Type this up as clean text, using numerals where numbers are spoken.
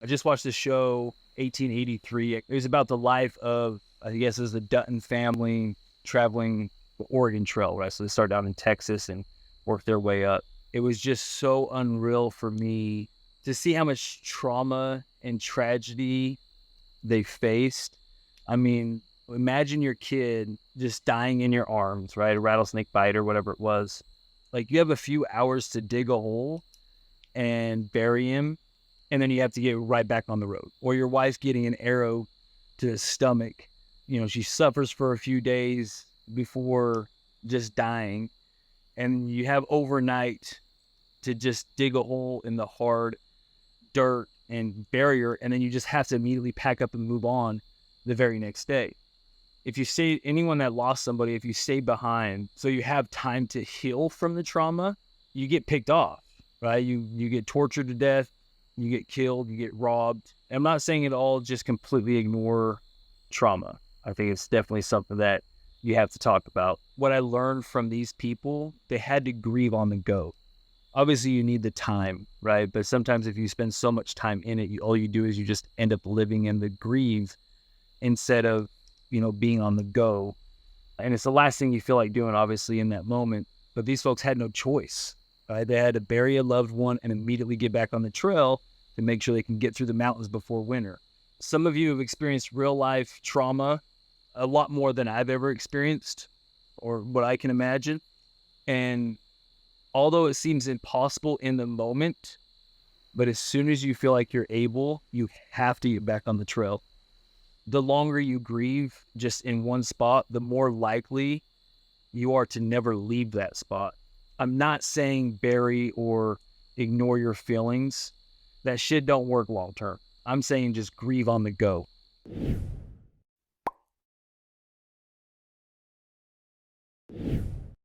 I just watched the show 1883. It was about the life of, I guess, it was the Dutton family traveling the Oregon Trail, right? So they start down in Texas and work their way up. It was just so unreal for me to see how much trauma and tragedy they faced. I mean, imagine your kid just dying in your arms, right? A rattlesnake bite or whatever it was. Like, you have a few hours to dig a hole and bury him, and then you have to get right back on the road. Or your wife's getting an arrow to the stomach. She suffers for a few days before just dying, and you have overnight to just dig a hole in the hard dirt and bury her, and then you just have to immediately pack up and move on the very next day. If you stay, anyone that lost somebody, if you stay behind, so you have time to heal from the trauma, you get picked off, right? You get tortured to death, you get killed, you get robbed. And I'm not saying it all just completely ignore trauma. I think it's definitely something that you have to talk about. What I learned from these people, they had to grieve on the go. Obviously, you need the time, right? But sometimes if you spend so much time in it, all you do is you just end up living in the grieve instead of, being on the go. And it's the last thing you feel like doing, obviously, in that moment. But these folks had no choice, right? They had to bury a loved one and immediately get back on the trail to make sure they can get through the mountains before winter. Some of you have experienced real life trauma a lot more than I've ever experienced or what I can imagine. And although it seems impossible in the moment, but as soon as you feel like you're able, you have to get back on the trail. The longer you grieve just in one spot, the more likely you are to never leave that spot. I'm not saying bury or ignore your feelings. That shit don't work long term. I'm saying just grieve on the go.